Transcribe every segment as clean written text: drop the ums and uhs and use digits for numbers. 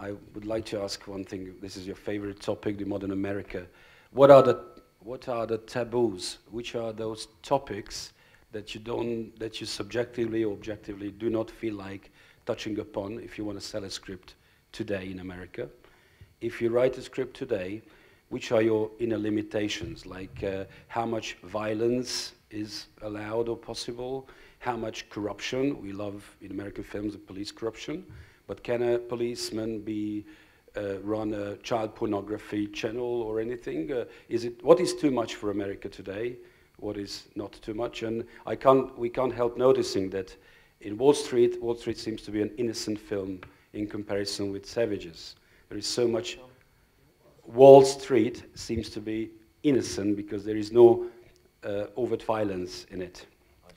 I would like to ask one thing. This is your favorite topic, the modern America. What are the taboos? Which are those topics that you subjectively or objectively do not feel like touching upon if you want to sell a script today in America? If you write a script today, which are your inner limitations? Like how much violence is allowed or possible? How much corruption? We love in American films the police corruption, but can a policeman run a child pornography channel or anything? What is too much for America today? What is not too much? And we can't help noticing that in Wall Street seems to be an innocent film in comparison with Savages. There is so much. Wall Street seems to be innocent because there is no overt violence in it.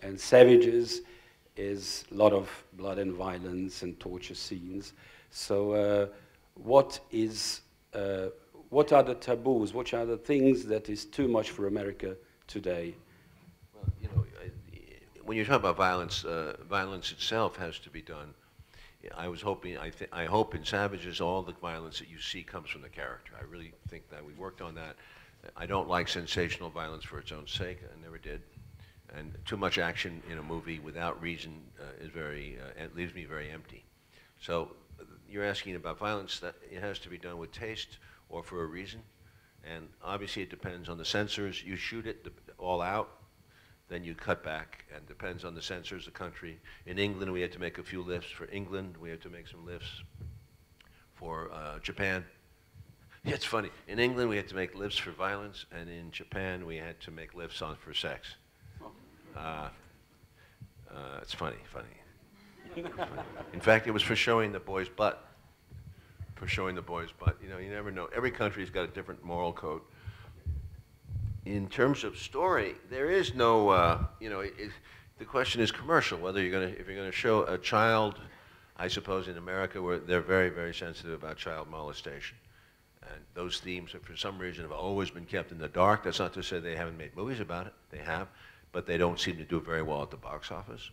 And Savages is a lot of blood and violence and torture scenes. So what are the taboos? What are the things that is too much for America today? Well, you know, when you talk about violence, violence itself has to be done. I was hoping, I hope in Savages all the violence that you see comes from the character. I really think that we worked on that. I don't like sensational violence for its own sake. I never did. And too much action in a movie without reason it leaves me very empty. So you're asking about violence, that it has to be done with taste or for a reason. And obviously it depends on the censors. You shoot it all out, then you cut back, and depends on the censors, the country. In England, we had to make a few lifts for England. We had to make some lifts for Japan. Yeah, it's funny. In England, we had to make lifts for violence, and in Japan, we had to make lifts for sex. It's funny. In fact, it was for showing the boy's butt. For showing the boy's butt. You know, you never know. Every country's got a different moral code. In terms of story, there is no, you know, the question is commercial, whether if you're gonna show a child, I suppose in America where they're very, very sensitive about child molestation. And those themes, for some reason, have always been kept in the dark. That's not to say they haven't made movies about it. They have, but they don't seem to do very well at the box office.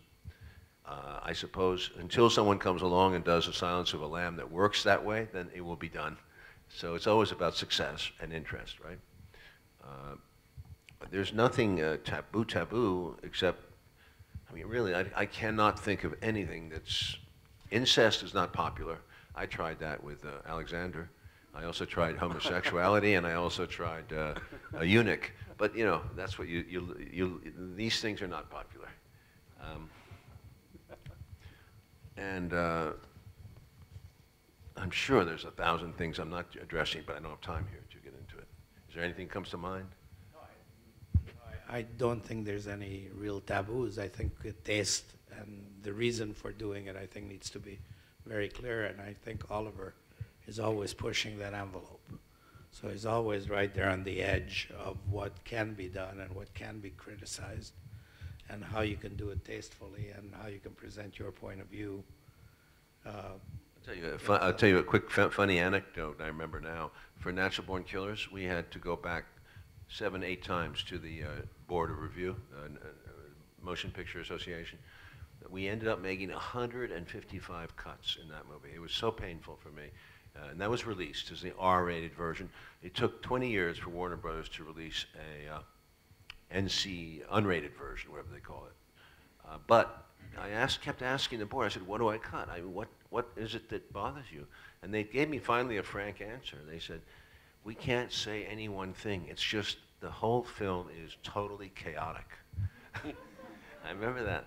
I suppose until someone comes along and does A Silence of a Lamb that works that way, then it will be done. So it's always about success and interest, right? There's nothing taboo except, I mean, really, I cannot think of anything that's, incest is not popular. I tried that with Alexander. I also tried homosexuality, and I also tried a eunuch. But you know, that's what these things are not popular. I'm sure there's 1,000 things I'm not addressing, but I don't have time here to get into it. Is there anything that comes to mind? I don't think there's any real taboos. I think taste and the reason for doing it, I think, needs to be very clear, and I think Oliver is always pushing that envelope. So he's always right there on the edge of what can be done and what can be criticized, and how you can do it tastefully and how you can present your point of view. I'll tell you a quick funny anecdote I remember now. For Natural Born Killers, we had to go back 7, 8 times to the Board of Review, Motion Picture Association. We ended up making 155 cuts in that movie. It was so painful for me. And that was released as the R-rated version. It took 20 years for Warner Brothers to release a NC unrated version, whatever they call it. But I kept asking the board, I said, what do I cut? I mean, what is it that bothers you? And they gave me finally a frank answer. They said, we can't say any one thing. It's just the whole film is totally chaotic. I remember that.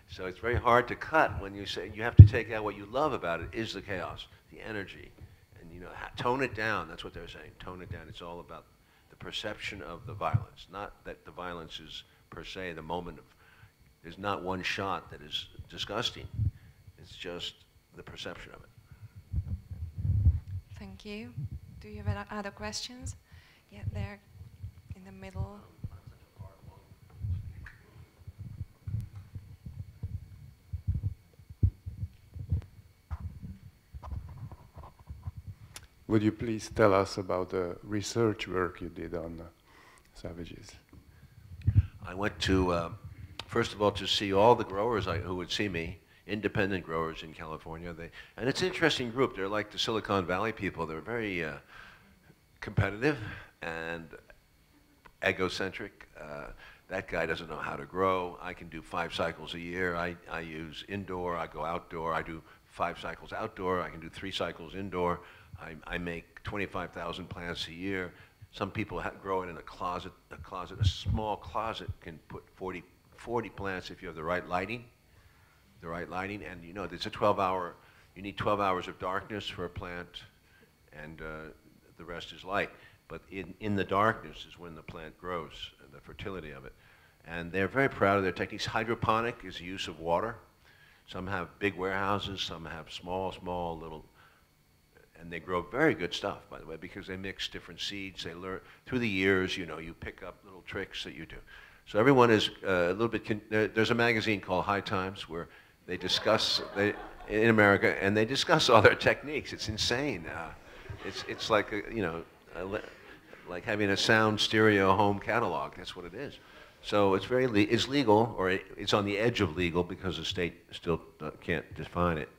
So it's very hard to cut when you say you have to take out what you love about it is the chaos, the energy, and you know, tone it down. That's what they're saying. Tone it down. It's all about the perception of the violence, not that the violence is per se the moment of. There's not one shot that is disgusting. It's just the perception of it. Thank you. Do you have other questions? Yeah, there in the middle. Would you please tell us about the research work you did on Savages? I went to, first of all, to see all the growers who would see me independent growers in California. And it's an interesting group. They're like the Silicon Valley people. They're very competitive and egocentric. That guy doesn't know how to grow. I can do 5 cycles a year. I use indoor, I go outdoor. I do 5 cycles outdoor. I can do 3 cycles indoor. I make 25,000 plants a year. Some people grow it in a closet. A small closet can put 40 plants if you have the right lighting. And you know, it's a 12-hour, you need 12 hours of darkness for a plant, and the rest is light. But in the darkness is when the plant grows, the fertility of it. And they're very proud of their techniques. Hydroponic is the use of water. Some have big warehouses, some have small little, and they grow very good stuff, by the way, because they mix different seeds. They learn, through the years, you know, you pick up little tricks that you do. So everyone is a little bit, there's a magazine called High Times where they discuss, in America, and they discuss all their techniques. It's insane. It's like, you know, like having a sound stereo home catalog. That's what it is. So it's it's legal, or it's on the edge of legal because the state still can't define it.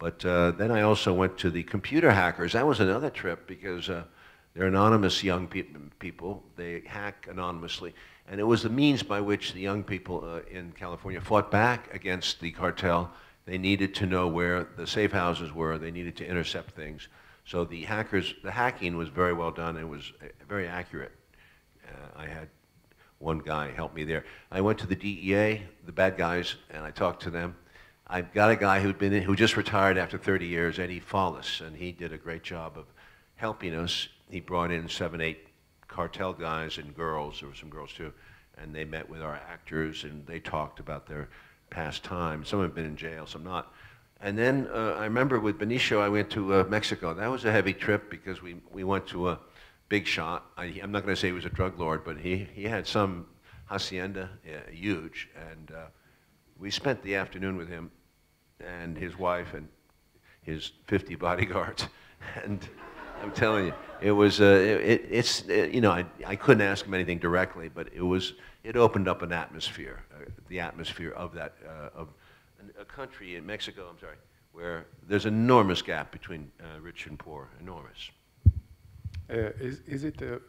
But then I also went to the computer hackers. That was another trip because they're anonymous young people. They hack anonymously. And it was the means by which the young people in California fought back against the cartel. They needed to know where the safe houses were. They needed to intercept things. So the hacking was very well done. It was very accurate. I had one guy help me there. I went to the DEA, the bad guys, and I talked to them. I've got a guy who just retired after 30 years, Eddie Follis, and he did a great job of helping us. He brought in 7, 8 cartel guys and girls. There were some girls too, and they met with our actors and they talked about their past time. Some have been in jail, some not. And then I remember with Benicio, I went to Mexico. That was a heavy trip because we went to a big shot. I'm not going to say he was a drug lord, but he had some hacienda, huge, and we spent the afternoon with him and his wife and his 50 bodyguards. And I'm telling you, it was, you know, I couldn't ask him anything directly, but it opened up an atmosphere, the atmosphere of that, of a country in Mexico, I'm sorry, where there's an enormous gap between rich and poor, enormous. Is it a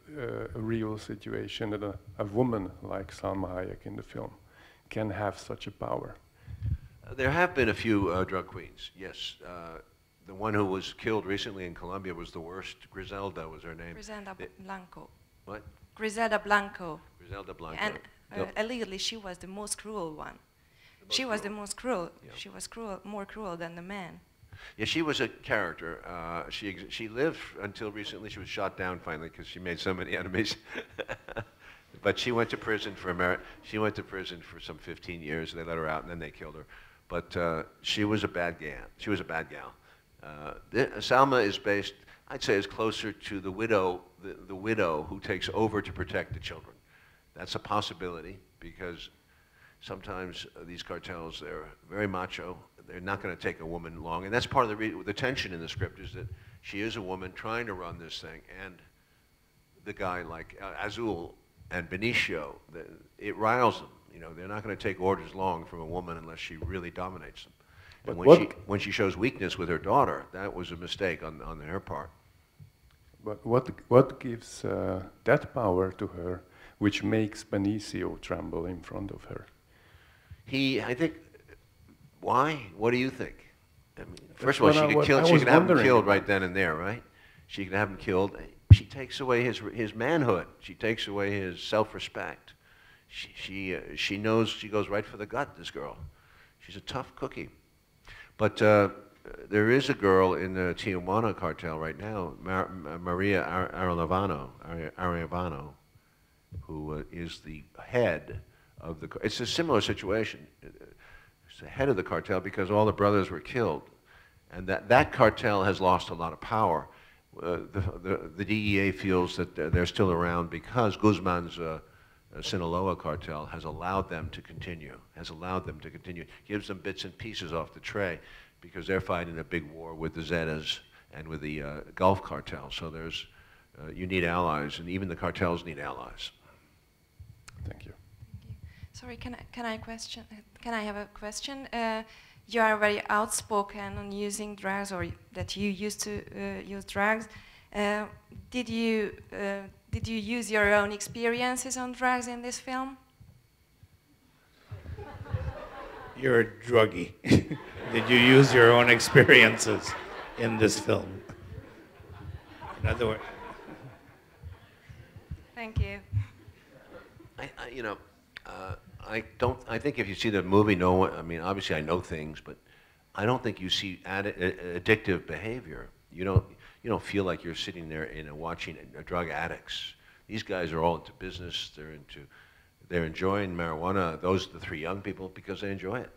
real situation that a woman like Salma Hayek in the film can have such a power? There have been a few drug queens, yes. The one who was killed recently in Colombia was the worst. Griselda was her name. Griselda Blanco. What? Griselda Blanco. Griselda Blanco. And allegedly, she was the most cruel one. She was the most cruel. Yeah. She was more cruel than the man. Yeah, she was a character. She lived until recently. She was shot down finally because she made so many enemies. But she went to prison for some 15 years. They let her out and then they killed her. But she was a bad gal. She was a bad gal. Salma is based, I'd say, is closer to the widow who takes over to protect the children. That's a possibility because sometimes these cartels, they're very macho. They're not going to take a woman long. And that's part of the tension in the script is that she is a woman trying to run this thing. And the guy like Azul and Benicio, it riles them. You know, they're not going to take orders long from a woman unless she really dominates them. And when she shows weakness with her daughter, that was a mistake on her part. But what gives that power to her, which makes Benicio tremble in front of her? I think, why? What do you think? I mean, first of all, she could have him killed right then and there, right? She could have him killed. She takes away his manhood. She takes away his self-respect. She knows, she goes right for the gut, this girl. She's a tough cookie. But there is a girl in the Tijuana cartel right now, Maria Arellano, who is the head of the, it's a similar situation. It's the head of the cartel because all the brothers were killed. And that cartel has lost a lot of power. The DEA feels that they're still around because Guzman's Sinaloa cartel has allowed them to continue, gives them bits and pieces off the tray because they're fighting a big war with the Zetas and with the Gulf cartel. So there's, you need allies, and even the cartels need allies. Thank you. Sorry, can I have a question? you are very outspoken on using drugs, or that you used to use drugs. Did you use your own experiences on drugs in this film? You're a druggie. Did you use your own experiences in this film? In other words, Thank you. You know, I don't. I think if you see the movie, no one. I mean, obviously, I know things, but I don't think you see addictive behavior. You don't feel like you're sitting there watching drug addicts. These guys are all into business. They're enjoying marijuana. Those are the three young people because they enjoy it.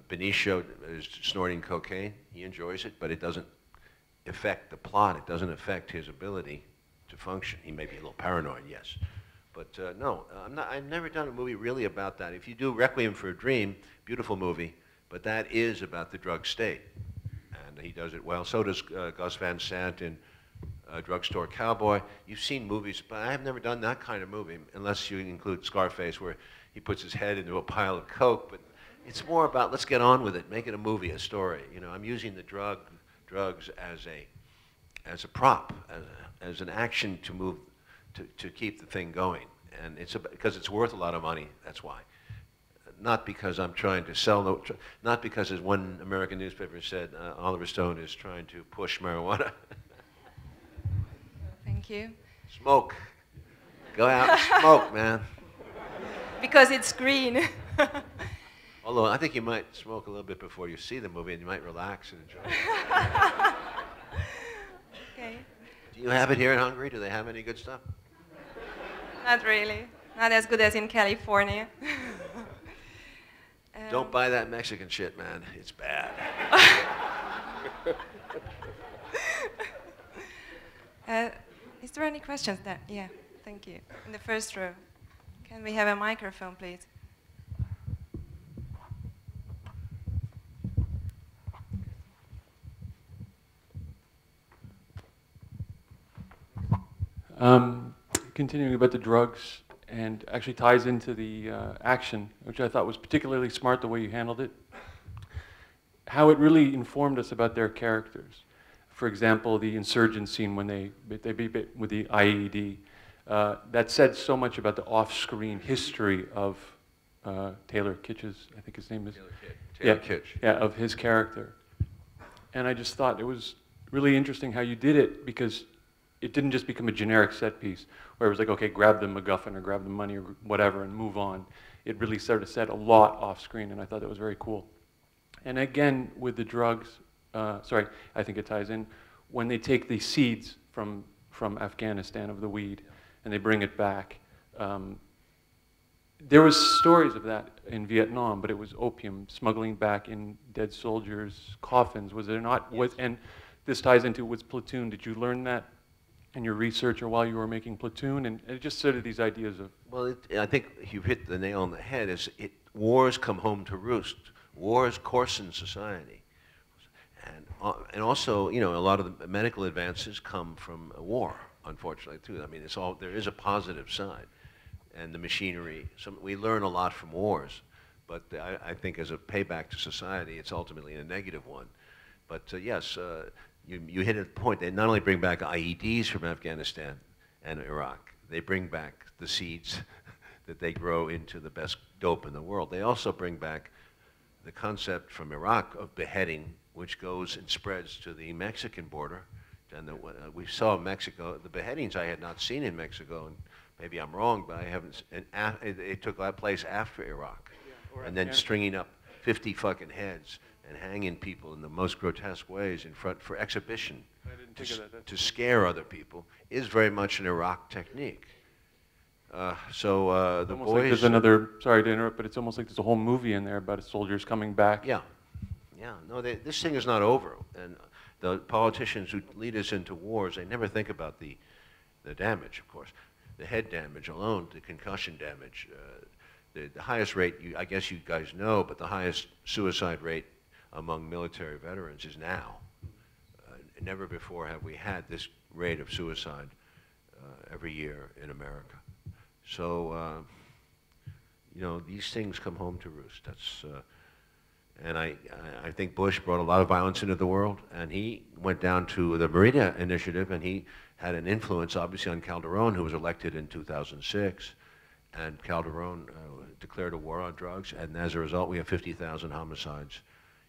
Benicio is snorting cocaine. He enjoys it, but it doesn't affect the plot. It doesn't affect his ability to function. He may be a little paranoid, yes. But no, I've never done a movie really about that. If you do Requiem for a Dream, beautiful movie, but that is about the drug state. And he does it well. So does Gus Van Sant in Drugstore Cowboy. You've seen movies, but I have never done that kind of movie, unless you include Scarface, where he puts his head into a pile of coke. But it's more about, let's get on with it, make it a movie, a story. You know, I'm using the drugs as a prop, as an action to move, to keep the thing going. And it's because it's worth a lot of money, that's why. Not because I'm trying to sell, not because, as one American newspaper said, Oliver Stone is trying to push marijuana. Thank you. Smoke. Go out and smoke, man. Because it's green. Although I think you might smoke a little bit before you see the movie, and you might relax and enjoy it. Okay. Do you have it here in Hungary? Do they have any good stuff? Not really. Not as good as in California. Don't buy that Mexican shit, man. It's bad. Is there any questions there? Yeah, thank you. In the first row. Can we have a microphone, please? Continuing about the drugs, and actually ties into the action, which I thought was particularly smart the way you handled it. How it really informed us about their characters. For example, the insurgent scene when they beat with the IED, that said so much about the off-screen history of Taylor Kitsch's, I think his name is. Taylor Kitsch. Yeah, of his character. And I just thought it was really interesting how you did it, because it didn't just become a generic set piece where it was like, okay, grab the MacGuffin or grab the money or whatever and move on. It really started to set a lot off screen, and I thought that was very cool. And again, with the drugs, sorry, I think it ties in, when they take the seeds from Afghanistan of the weed and they bring it back. There was stories of that in Vietnam, but it was opium smuggling back in dead soldiers' coffins. Was there not? Yes. And this ties into with Platoon. Did you learn that in your research or while you were making Platoon? And it just sort of these ideas of... Well, I think you've hit the nail on the head. Wars come home to roost. Wars coarsen society. And also, you know, a lot of the medical advances come from war, unfortunately, too. I mean, there is a positive side. And the machinery, we learn a lot from wars. But I think as a payback to society, it's ultimately a negative one. But yes, you hit a point. They not only bring back IEDs from Afghanistan and Iraq, they bring back the seeds that they grow into the best dope in the world. They also bring back the concept from Iraq of beheading, which goes and spreads to the Mexican border. And we saw Mexico, the beheadings I had not seen in Mexico, and maybe I'm wrong, but I haven't, it took place after Iraq. Yeah, and then stringing up 50 fucking heads and hanging people in the most grotesque ways in front for exhibition to scare other people is very much an Iraq technique. The boys... Like there's another, sorry to interrupt, but it's almost like there's a whole movie in there about soldiers coming back. Yeah. Yeah, no, this thing is not over. And the politicians who lead us into wars, they never think about the damage, of course. The head damage alone, the concussion damage, the highest rate, I guess you guys know, but the highest suicide rate among military veterans is now. Never before have we had this rate of suicide every year in America. So, you know, these things come home to roost. And I think Bush brought a lot of violence into the world, and he went down to the Marina Initiative, and he had an influence, obviously, on Calderon, who was elected in 2006. And Calderon declared a war on drugs, and as a result, we have 50,000 homicides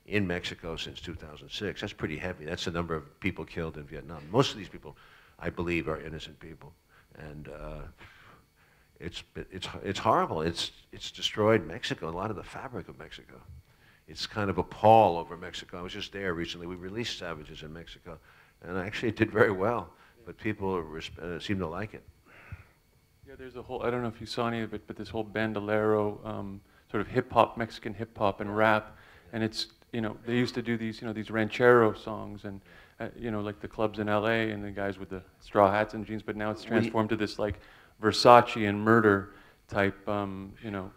in Mexico since 2006. That's pretty heavy. That's the number of people killed in Vietnam. Most of these people, I believe, are innocent people. And it's horrible. It's destroyed Mexico, a lot of the fabric of Mexico. It's kind of a pall over Mexico. I was just there recently. We released Savages in Mexico, and actually it did very well. But people seem to like it. Yeah, there's a whole, I don't know if you saw any of it, but this whole bandolero, sort of hip-hop, Mexican hip-hop and rap. And it's, you know, they used to do these, you know, these ranchero songs and, you know, like the clubs in LA and the guys with the straw hats and jeans, but now it's transformed to this like Versace and murder type, you know,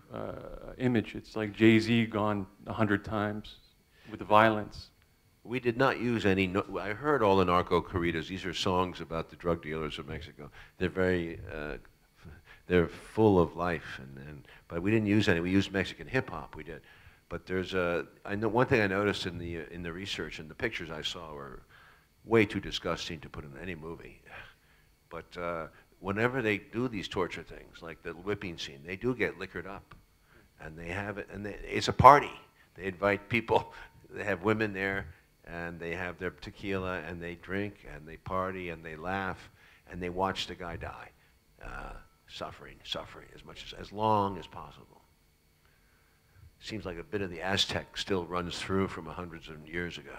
image. It's like Jay-Z gone 100 times with the violence. We did not use any, I heard all the narco corridos. These are songs about the drug dealers of Mexico. They're very, they're full of life, but we didn't use any. We used Mexican hip hop, we did. But there's I know one thing I noticed in the research, and the pictures I saw were way too disgusting to put in any movie. But whenever they do these torture things, like the whipping scene, they do get liquored up. And they have it, and it's a party. They invite people, they have women there, and they have their tequila, and they drink, and they party, and they laugh, and they watch the guy die, suffering as long as possible. Seems like a bit of the Aztec still runs through from hundreds of years ago.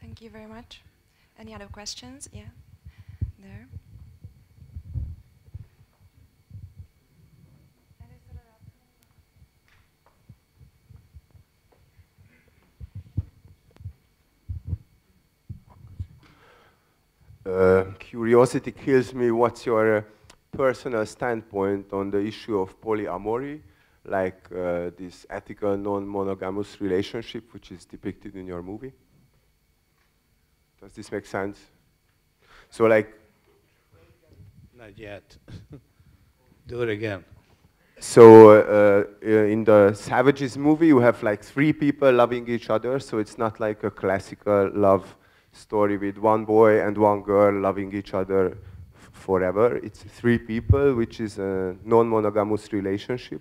Thank you very much. Any other questions? Yeah, there. Curiosity kills me. What's your personal standpoint on the issue of polyamory, like this ethical non-monogamous relationship which is depicted in your movie? Does this make sense? So like... Not yet. Do it again. So in the Savages movie, you have like 3 people loving each other, so it's not like a classical love story with 1 boy and 1 girl loving each other forever. It's 3 people, which is a non-monogamous relationship.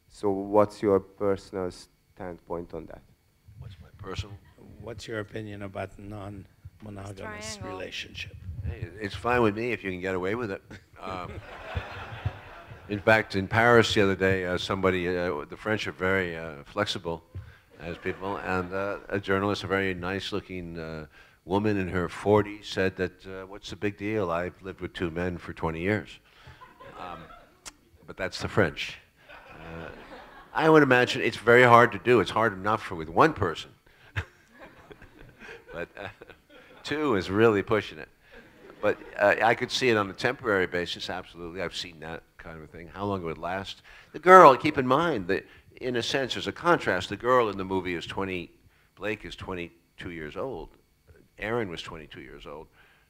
So what's your personal standpoint on that? What's my personal? What's your opinion about non-monogamous relationship? Hey, it's fine with me if you can get away with it. In fact, in Paris the other day, somebody, the French are very flexible as people, and a journalist, a very nice-looking woman in her 40s, said that, what's the big deal? I've lived with 2 men for 20 years. But that's the French. I would imagine it's very hard to do. It's hard enough with 1 person. But 2 is really pushing it. But I could see it on a temporary basis, absolutely. I've seen that kind of a thing. How long it would last. The girl, keep in mind that in a sense there's a contrast. The girl in the movie is Blake is 22 years old. Aaron was 22 years old.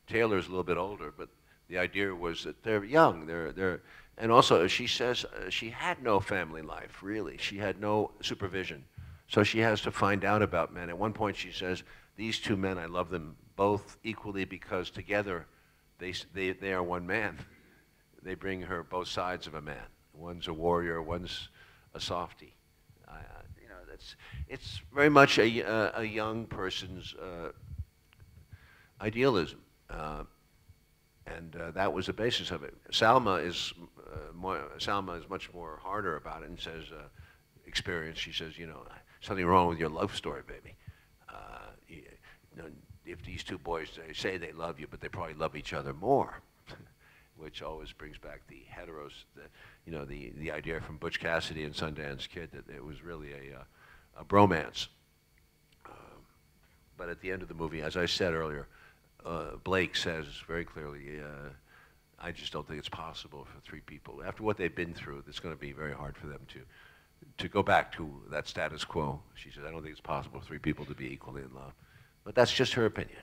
Taylor's a little bit older, but the idea was that they're young. And also she says she had no family life, really. She had no supervision. So she has to find out about men. At one point she says, these 2 men, I love them both equally because together they are 1 man. They bring her both sides of a man. One's a warrior, one's a softie. You know, it's very much a young person's idealism, and that was the basis of it. Salma is much more harder about it and says, experience. She says, you know, something wrong with your love story, baby. You know, if these 2 boys, they say they love you, but they probably love each other more, which always brings back the heteros, you know, the idea from Butch Cassidy and Sundance Kid that it was really a bromance. But at the end of the movie, as I said earlier, Blake says very clearly, I just don't think it's possible for 3 people. After what they've been through, it's going to be very hard for them to go back to that status quo. She said, I don't think it's possible for 3 people to be equally in love. But that's just her opinion.